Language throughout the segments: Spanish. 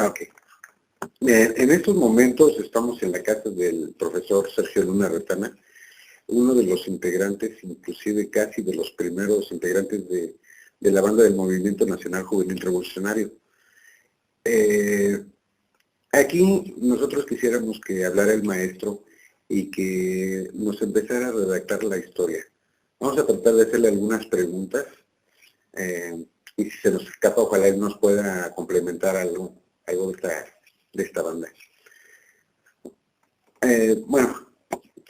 Ok. En estos momentos estamos en la casa del profesor Sergio Luna Retana, uno de los integrantes, inclusive casi de los primeros integrantes de la banda del Movimiento Nacional Juvenil Revolucionario. Aquí nosotros quisiéramos que hablara el maestro y que nos empezara a redactar la historia. Vamos a tratar de hacerle algunas preguntas y si se nos escapa, ojalá él nos pueda complementar algo de esta banda. Bueno,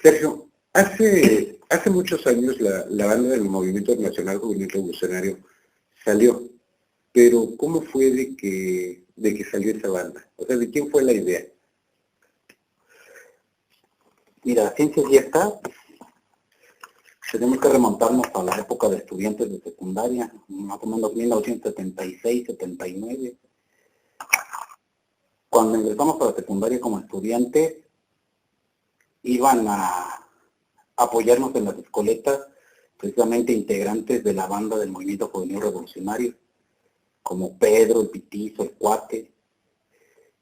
Sergio, hace muchos años la banda del Movimiento Nacional Juvenil Revolucionario salió, pero ¿cómo fue de que salió esa banda? O sea, ¿de quién fue la idea? Mira, ciencia cierta, tenemos que remontarnos a la época de estudiantes de secundaria, más o menos 1976, 79. Cuando ingresamos a la secundaria como estudiantes, iban a apoyarnos en las escoletas, precisamente integrantes de la banda del Movimiento Juvenil Revolucionario, como Pedro, el Pitizo, el Cuate,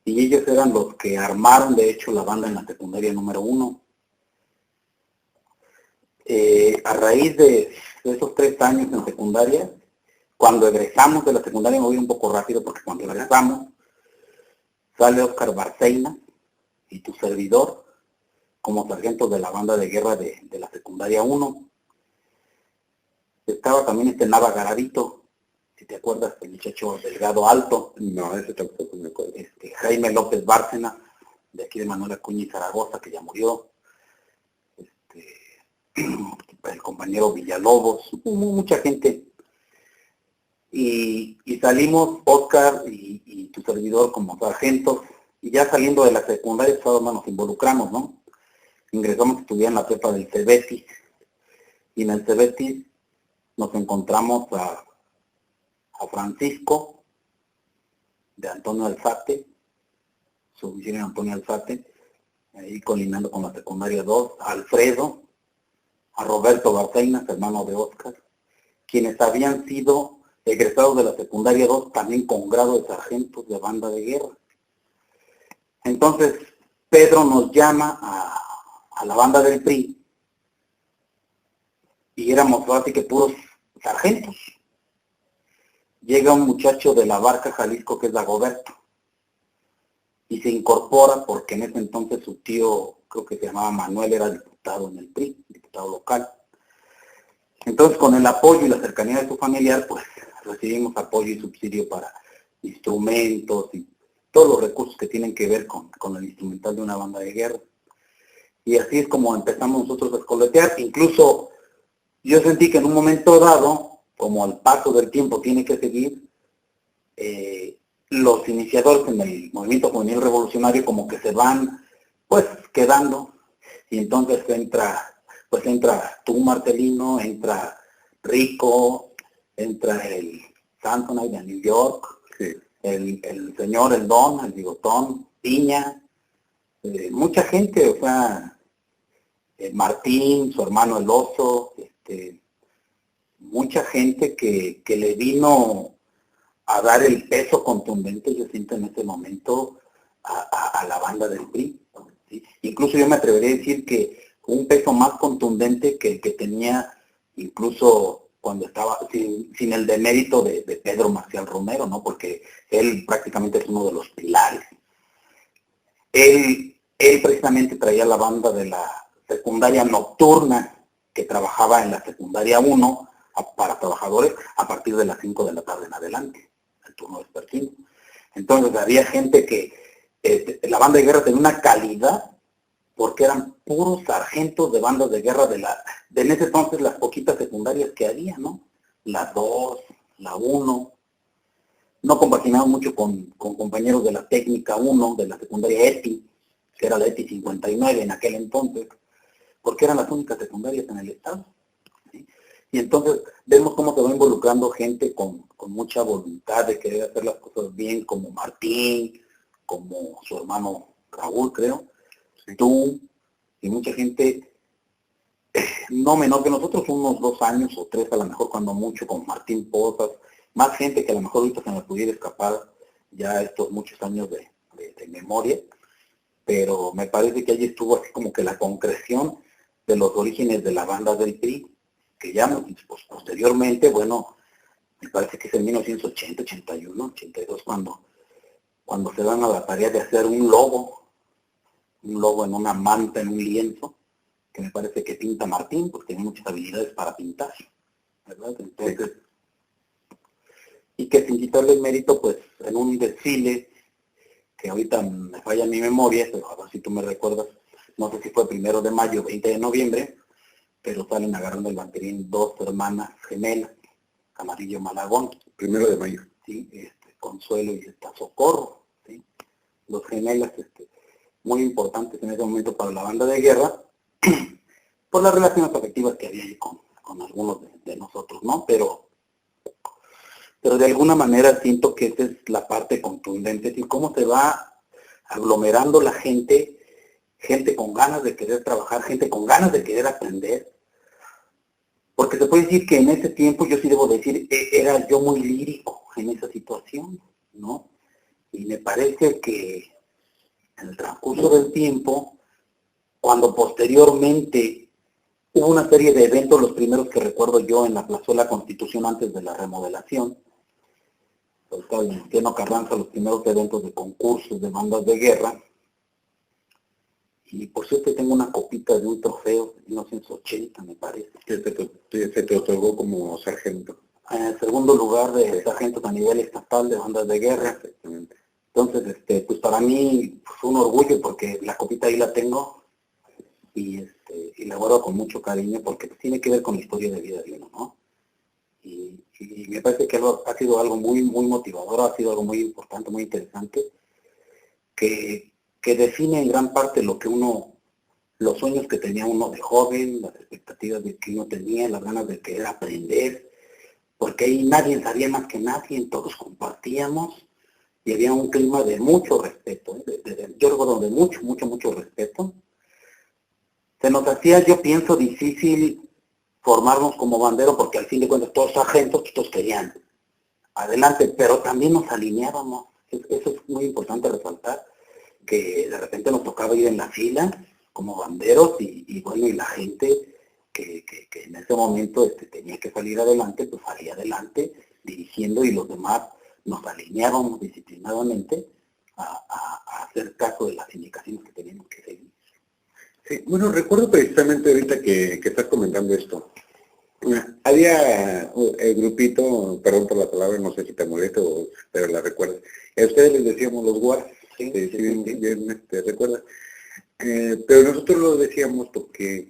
y ellos eran los que armaron, de hecho, la banda en la secundaria número 1. A raíz de esos 3 años en secundaria, cuando egresamos de la secundaria, me voy un poco rápido porque cuando egresamos, sale Óscar Barceina y tu servidor como sargento de la banda de guerra de la secundaria 1. Estaba también Nava Garavito, si te acuerdas, el muchacho delgado alto. No, ese tampoco me acuerdo. Jaime López Bárcena, de aquí de Manuel Acuña y Zaragoza, que ya murió. El compañero Villalobos, mucha gente. Y salimos Óscar y tu servidor como sargentos, y ya saliendo de la secundaria todos nos involucramos, ¿no? Ingresamos a estudiar en la prepa del Cebetis, y en el Cebetis nos encontramos a Francisco, de Antonio Alzate, su oficina en Antonio Alzate, ahí colinando con la secundaria 2, a Alfredo, a Roberto Barceina, hermano de Óscar, quienes habían sido egresados de la secundaria 2 también con grado de sargentos de banda de guerra. Entonces, Pedro nos llama a la banda del PRI y éramos así que puros sargentos. Llega un muchacho de la Barca, Jalisco, que es Dagoberto, y se incorpora porque en ese entonces su tío, creo que se llamaba Manuel, era diputado en el PRI, diputado local. Entonces, con el apoyo y la cercanía de su familiar, pues recibimos apoyo y subsidio para instrumentos y todos los recursos que tienen que ver con el instrumental de una banda de guerra. Y así es como empezamos nosotros a escoletear. Incluso yo sentí que en un momento dado, como al paso del tiempo tiene que seguir, los iniciadores en el Movimiento Juvenil Revolucionario como que se van pues quedando, y entonces entra tú, Marcelino, entra Rico, entra el Samsonite de New York, Sí. el señor, el Don, el Bigotón, Piña, mucha gente, o sea, Martín, su hermano el Oso, mucha gente que le vino a dar el peso contundente, yo siento en ese momento, a la banda del PRI, ¿sí? Incluso yo me atrevería a decir que un peso más contundente que el que tenía incluso cuando estaba, sin el demérito de Pedro Marcial Romero, ¿no? Porque él prácticamente es uno de los pilares. Él precisamente traía la banda de la secundaria nocturna que trabajaba en la secundaria 1 para trabajadores a partir de las 5 de la tarde en adelante, el turno vespertino. Entonces había gente que la banda de guerra tenía una calidad porque eran puros sargentos de bandas de guerra de en ese entonces las poquitas secundarias que había, ¿no? La 2, la 1. No compaginaba mucho con compañeros de la técnica 1, de la secundaria ETI, que era la ETI 59 en aquel entonces, porque eran las únicas secundarias en el estado, ¿sí? Y entonces vemos cómo se va involucrando gente con mucha voluntad de querer hacer las cosas bien, como Martín, como su hermano Raúl, creo, tú, y mucha gente, no menor que nosotros, unos 2 años o 3 a lo mejor, cuando mucho, con Martín Pozas, más gente que a lo mejor ahorita se me pudiera escapar, ya estos muchos años de memoria, pero me parece que allí estuvo así como que la concreción de los orígenes de la banda del PRI, que ya pues, posteriormente, bueno, me parece que es en 1980, 81, 82, cuando se dan a la tarea de hacer un logo en una manta, en un lienzo, que me parece que pinta Martín, porque tiene muchas habilidades para pintar, ¿verdad? Entonces, y que sin quitarle el mérito, pues, en un desfile, que ahorita me falla mi memoria, pero a ver si tú me recuerdas, no sé si fue 1 de mayo, 20 de noviembre, pero salen agarrando el banderín dos hermanas gemelas, Camarillo Malagón. 1 de mayo. Sí, Consuelo y Socorro, ¿sí? Los gemelas, muy importantes en ese momento para la banda de guerra, por las relaciones afectivas que había ahí con algunos de nosotros, ¿no? Pero de alguna manera siento que esa es la parte contundente, y cómo se va aglomerando la gente con ganas de querer trabajar, gente con ganas de querer aprender, porque se puede decir que en ese tiempo, yo sí debo decir, era yo muy lírico en esa situación, ¿no? Y me parece que en el transcurso del tiempo, cuando posteriormente hubo una serie de eventos, los primeros que recuerdo yo en la Plazuela Constitución antes de la remodelación, estaba el Venustiano Carranza, los primeros eventos de concursos de bandas de guerra, y por cierto tengo una copita de un trofeo de 1980, me parece. Que se te otorgó como sargento. En el segundo lugar de sargentos a nivel estatal de bandas de guerra. Exactamente. Entonces, pues para mí fue un orgullo, porque la copita ahí la tengo, y la guardo con mucho cariño, porque tiene que ver con la historia de vida de uno, ¿no? Y me parece que ha sido algo muy, muy motivador, ha sido algo muy importante, muy interesante, que define en gran parte los sueños que tenía uno de joven, las expectativas de que uno tenía, las ganas de querer aprender, porque ahí nadie sabía más que nadie, todos compartíamos, y había un clima de mucho respeto, yo recuerdo de mucho, mucho, mucho respeto. Se nos hacía, yo pienso, difícil formarnos como bandero, porque al fin de cuentas todos sargentos, todos querían adelante, pero también nos alineábamos. Eso es muy importante resaltar, que de repente nos tocaba ir en la fila como banderos, y bueno, y la gente que en ese momento tenía que salir adelante, pues salía adelante dirigiendo, y los demás nos alineábamos disciplinadamente a hacer caso de las indicaciones que teníamos que seguir. Sí, bueno, recuerdo precisamente ahorita que estás comentando esto. Había el grupito, perdón por la palabra, no sé si te molesto, pero la recuerdas. A ustedes les decíamos los guardias, Sí, bien, ¿recuerdas? Pero nosotros lo decíamos porque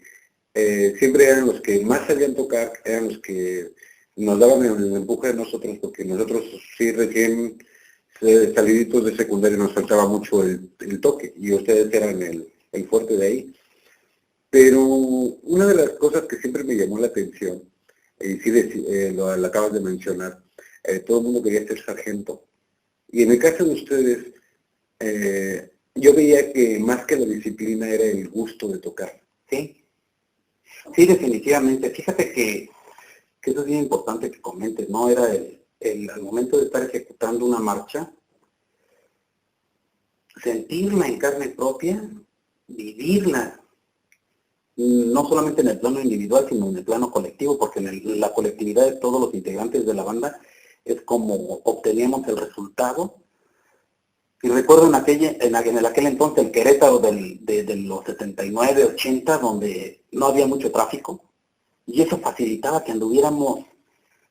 siempre eran los que más sabían tocar, eran los que nos daban el empuje a nosotros, porque nosotros sí recién saliditos de secundaria nos faltaba mucho el toque, y ustedes eran el fuerte de ahí. Pero una de las cosas que siempre me llamó la atención, y sí lo acabas de mencionar, todo el mundo quería ser sargento. Y en el caso de ustedes, yo veía que más que la disciplina era el gusto de tocar. Sí, sí, definitivamente. Fíjate que eso es bien importante que comentes, ¿no? Era al momento de estar ejecutando una marcha, sentirla en carne propia, vivirla, no solamente en el plano individual, sino en el plano colectivo, porque en la colectividad de todos los integrantes de la banda es como obteníamos el resultado. Y recuerdo en aquel entonces el Querétaro de los 79, 80, donde no había mucho tráfico, y eso facilitaba que anduviéramos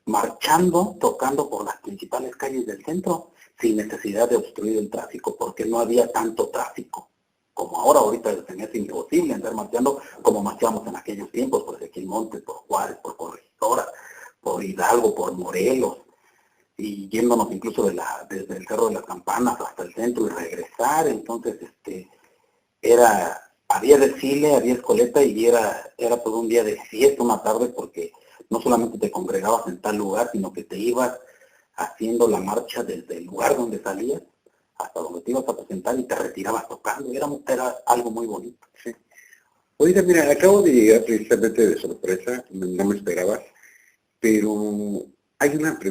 marchando, tocando por las principales calles del centro, sin necesidad de obstruir el tráfico, porque no había tanto tráfico como ahorita se me hace imposible andar marchando como marchábamos en aquellos tiempos, por Ezequiel-Montes, por Juárez, por Corregidora, por Hidalgo, por Morelos, y yéndonos incluso desde el Cerro de las Campanas hasta el centro y regresar. Entonces había desfile, había escoleta, y era todo un día de fiesta, una tarde, porque no solamente te congregabas en tal lugar, sino que te ibas haciendo la marcha desde el lugar donde salías hasta donde te ibas a presentar, y te retirabas tocando. Era algo muy bonito. Sí. Oiga, mira, acabo de llegar precisamente de sorpresa, no me esperaba, pero hay una pregunta.